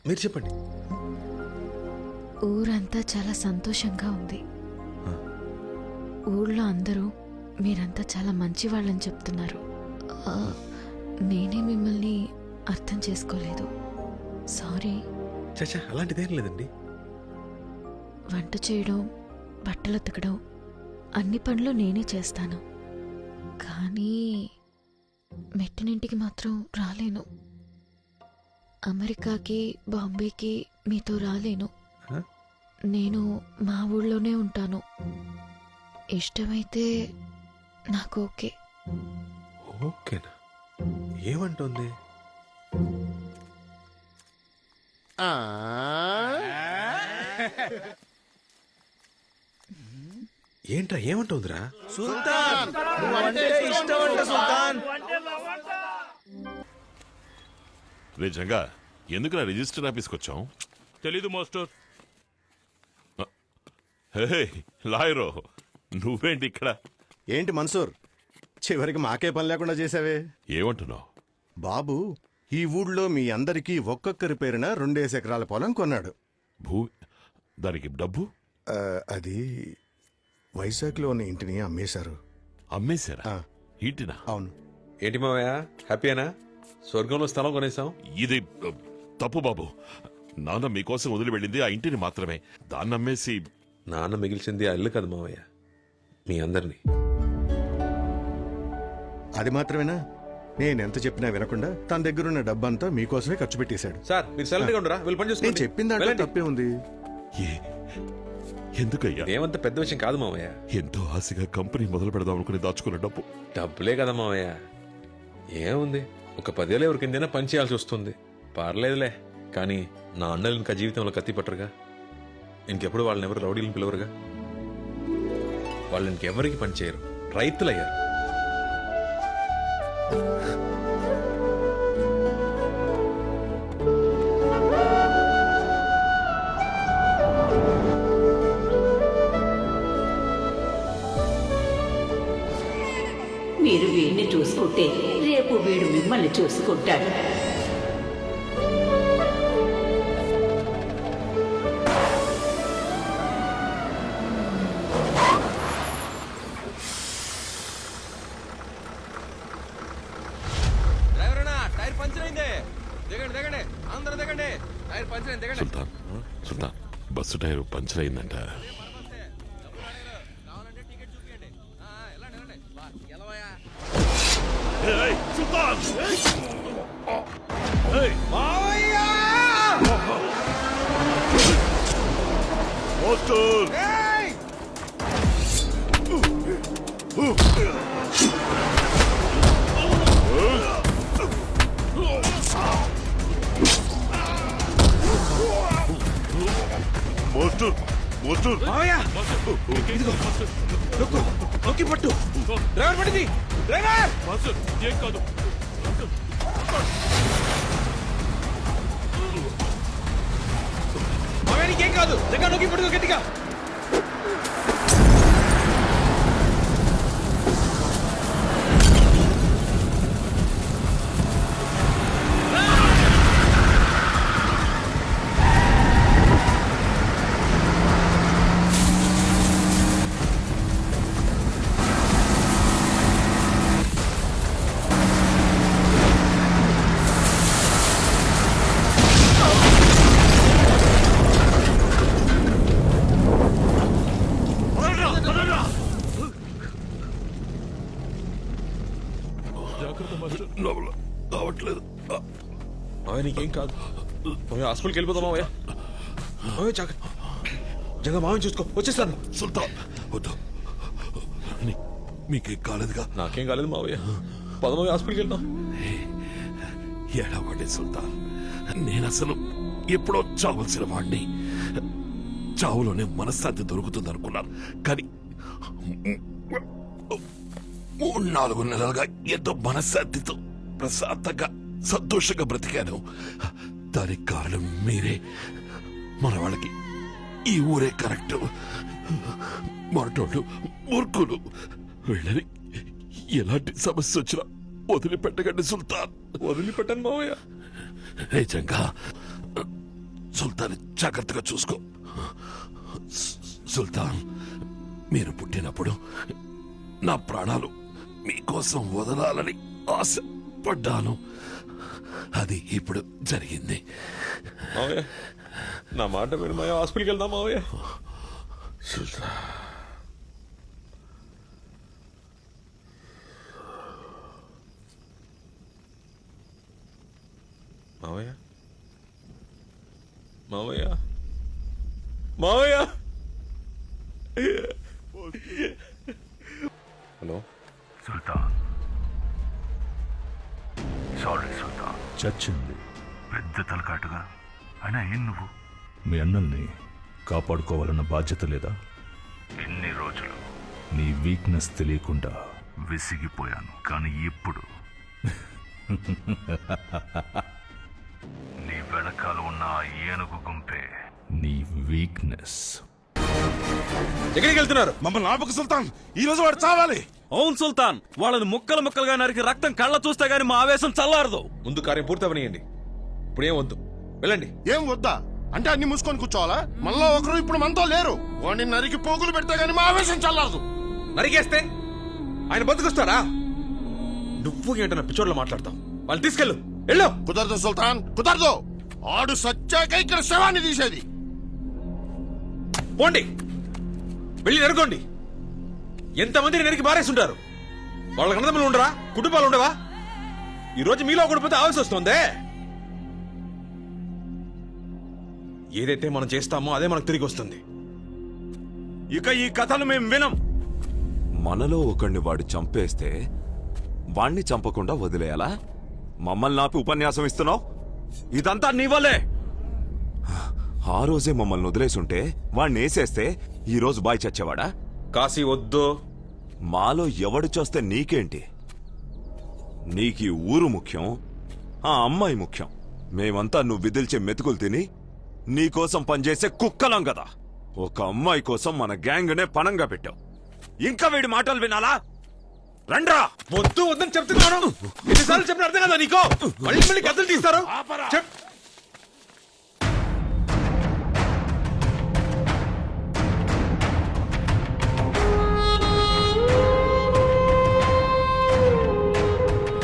మీరు చెప్పండి. ఊరంతా చాలా సంతోషంగా ఉంది. ఊళ్ళో అందరూ మీరంతా చాలా మంచి వాళ్ళని చెప్తున్నారు. నేనే మిమ్మల్ని అర్థం చేసుకోలేదు. సారీ. చచ్చా, అలాంటిదేం లేదండి. వంట చేయడం, బట్టలు ఉతకడం అన్ని పనులు నేనే చేస్తాను. కానీ మెట్టినింటికి మాత్రం రాలేను. అమెరికాకి, బాంబేకి మీతో రాలేను. నేను మా ఊళ్ళోనే ఉంటాను. ఇష్టమైతే నాకు ఓకే. ఓకేనా? ఏమంటుంది? ఏంట్రా, ఏమంటుందిరా? సుల్తాన్, నువ్వంటే ఇష్టం అంట సుల్తాన్. నిజంగా ఎందుకు రిజిస్టర్ ఆఫీస్కి వచ్చాం? తెలీదు మాస్టర్. హే లాయరో, నువ్వేంటి ఇక్కడ? ఏంటి మన్సూర్, చివరికి మాకే పని లేకుండా చేసావే? ఏమంటున్నావు? బాబు ఈ ఊళ్ళో మీ అందరికీ ఒక్కొక్కరి పేరున 2 ఎకరాల పొలం కొన్నాడు. దానికి డబ్బు? అది వైజాగ్లో ఉన్న ఇంటిని అమ్మేశారు. అమ్మేశారా? ఇంటినా? అవును. ఏంటి మావయ్య, హ్యాపీనా? స్వర్గంలో స్థలం కొనేసాం. ఇది తప్పు బాబు. నాన్న మీకోసం వదిలి వెళ్ళింది ఆ ఇంటిని మాత్రమే. దాన్ని అమ్మేసి నాన్న మిగిల్చింది ఆ ఇల్లు కదా మావయ్య, మీ అందరినీ. అది మాత్రమేనా? నేనెంత చెప్పినా వినకుండా తన దగ్గరున్న డబ్బంతా మీకోసమే ఖర్చు పెట్టేశాడు. సార్, మీరు సైలెంట్ గా ఉండరా? వీళ్ళు పని నేను చేసుకోండి. చెప్పిన దాంట్లో వెళ్ళండి. తప్పే ఉంది. ఎందుకయ్యా? ఏమంత పెద్ద విషయం కాదు మావయ్య. ఎంతో ఆశగా కంపెనీ మొదలు పెడదాం అనుకుని దాచుకున్న డబ్బు. డబ్బులే కదా మావయ్య, ఏముంది? ఒక 10 ఏళ్ళు ఎవరి కిందైనా పని చేయాల్సి వస్తుంది. పర్లేదులే. కానీ నా అన్నలు ఇంకా జీవితంలో కత్తి పట్టరుగా. ఇంకెప్పుడు వాళ్ళని ఎవరు రౌడీలను పిలవరుగా. వాళ్ళు ఇంకెవరికి పని చేయరు, రైతులయ్యారు. మీరు వీడిని చూసుకుంటే రేపు వీడు మిమ్మల్ని చూసుకుంటాడు. సుల్తాన్, సుల్తాన్, బస్సు టైర్ పంచర్ అయిందంట. సుల్తాన్! పట్టు డ్రైవర్, పట్టింది డ్రైవర్. మాస్టర్ ఏం కాదు. నీకేం కాదు, దగ్గర నొక్కి పట్టుకో గట్టిగా. రావట్లేదు. మావయ్య నీకేం కాదు. హాస్పిటల్కి వెళ్ళిపోతాం మావయ్య. మావయ్య జగ మావయ్య చూసుకో, వచ్చేస్తాను. సుల్తాన్ వద్దు, మీకేం కాలేదుగా? నాకేం కాలేదు మావయ్య. పదమూడు హాస్పిటల్కి వెళ్తాం. ఏడవాడే సుల్తాన్, నేను అసలు ఎప్పుడో చావలసిన వాడిని. చావులోనే మనశ్శాంతి దొరుకుతుంది అనుకున్నాను. కానీ 3-4 నెలలుగా ఎంతో మనశ్శాంతితో ప్రశాంతంగా సంతోషంగా బ్రతికాను. దానికి కారణం మీరే. మన వాళ్ళకి ఈ ఊరే కరెక్ట్. మరటోళ్ళు మూర్ఖులు. వీళ్ళని ఎలాంటి సమస్య వచ్చినా వదిలిపెట్టకండి సుల్తాన్. వదిలిపెట్టాను మావయ్య. నిజంగా సుల్తాన్ జాగ్రత్తగా చూసుకో. సుల్తాన్, మీరు పుట్టినప్పుడు నా ప్రాణాలు మీకోసం వదలాలని ఆశపడ్డాను. అది ఇప్పుడు జరిగింది. మావయ్య, నా మాట విను మావయ్య, హాస్పిటల్కి వెళ్దాం మావయ్య. సుల్తాన్, మావయ్య, మావయ్య, మావయ్య. హలో సుల్తాన్, సారీ సుల్తాన్. చచ్చింది పెద్ద తలకాటుగా. అయినా ఏం నువ్వు మీ అన్నల్ని కాపాడుకోవాలన్న బాధ్యత లేదా? ఇన్ని రోజులు నీ వీక్నెస్ తెలియకుండా విసిగిపోయాను, కానీ ఇప్పుడు నీ వెనకాల ఉన్న ఆ ఏనుగు గుంపే నీ వీక్నెస్. ఎక్కడికి వెళ్తున్నారు? మమ్మల్ని ఆపక సుల్తాన్, ఈ రోజు వాడు చావాలి. అవును సుల్తాన్, వాళ్ళని ముక్కలు ముక్కలుగా నరికి రక్తం కళ్ళ చూస్తే గానీ మా ఆవేశం చల్లారదు. ముందు కార్యం పూర్తవనియండి. ఇప్పుడేం వద్దు, వెళ్ళండి. ఏం వద్దా అంటే అన్ని మూసుకొని కూర్చోవాలా? మనలో ఒకరు ఇప్పుడు మనతో లేరు. వాడిని నరికి పోగులు పెడితే గానీ మా ఆవేశం చల్లారదు. నరికేస్తే ఆయన బతుకొస్తాడా? నువ్వు ఏంటన్నా పిచ్చోడ్లో మాట్లాడతావు? వాళ్ళు తీసుకెళ్ళు, వెళ్ళు. కుదరదు సుల్తాన్, కుదరదు. ఆడు సచ్చాక ఇక్కడ శవాన్ని తీసేది. పోండి, వెళ్ళి నరుకోండి. ఎంతమందిని నరికి బారేస్తుంటారు? వాళ్ళకి అన్నదమ్ములు ఉండరా? కుటుంబాలు ఉండవా? ఈ రోజు మీలో ఒకటి పోతే ఆవేశం వస్తుందే. ఏదైతే మనం చేస్తామో అదే మనకు తిరిగి వస్తుంది. ఇక ఈ కథను మేము వినం. మనలో ఒకడిని వాడు చంపేస్తే వాణ్ణి చంపకుండా వదిలేయాలా? మమ్మల్ని ఆపి ఉపన్యాసం ఇస్తున్నావు? ఇదంతా నీ వల్లే. ఆ రోజే మమ్మల్ని వదిలేసుంటే వాణ్ణి వేసేస్తే ఈ రోజు బాయ్ చచ్చేవాడా? కాశీ వద్దు. మాలో ఎవడు చేస్తే నీకేంటి? నీకీ ఊరు ముఖ్యం, ఆ అమ్మాయి ముఖ్యం. మేమంతా నువ్వు విదిల్చే మెతుకులు తిని నీకోసం పనిచేసే కుక్కలం కదా. ఒక అమ్మాయి కోసం మన గ్యాంగ్నే పణంగా పెట్టావు. ఇంకా వీడి మాటలు వినాలా? రండ్రా. వద్దు వద్దని చెప్తున్నాను. ఎన్నిసార్లు చెప్పిన అర్థం కదా నీకో? మళ్ళీ మళ్ళీ కథలు తీస్తారు. చెప్.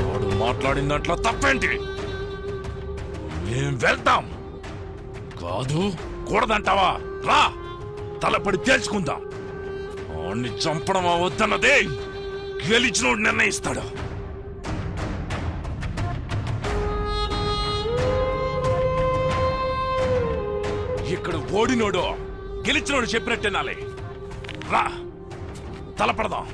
వాడు మాట్లాడిన దాంట్లో తప్పేంటి? మేం వెళ్తాం. కాదు కూడదంటావా? రా, తలపడి తేల్చుకుందాం. వాణ్ణి చంపడం వద్దన్నదే గెలిచినోడు నిర్ణయిస్తాడు. ఇక్కడ ఓడినోడు గెలిచినోడు చెప్పినట్టేనాలే. రా, తలపడదాం.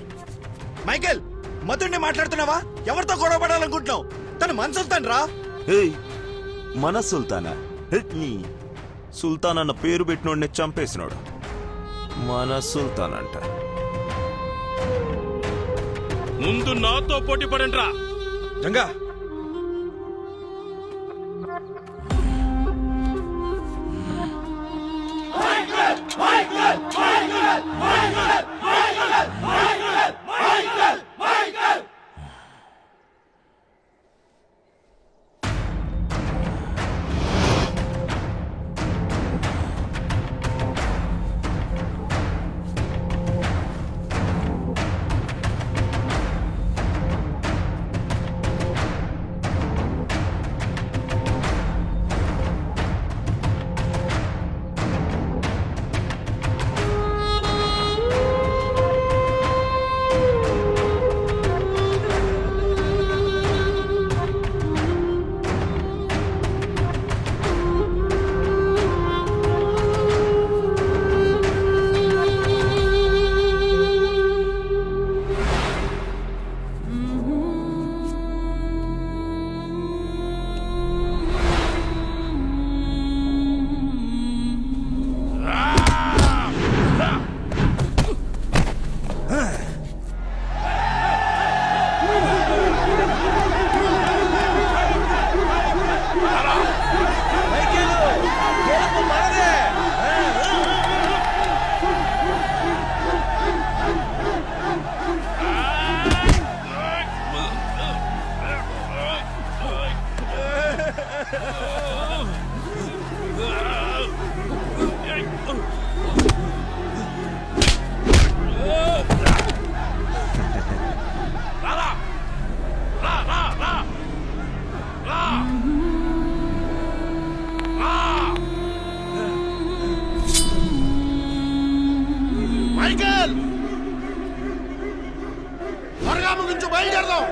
మైకేల్, మధుడిని మాట్లాడుతున్నావా? ఎవరితో గొడవ పడాలనుకుంటున్నావు? తను మన సుల్తాన్ రా. ఏయ్, మన సుల్తానా? నీ సుల్తాన్ అన్న పేరు పెట్టినోడిని చంపేసినాడు. మన సుల్తాన్ అంట. ముందు నాతో పోటీ పడండి రా. జంగా, త్వరగా ముగించు, బయలుదేరదాం.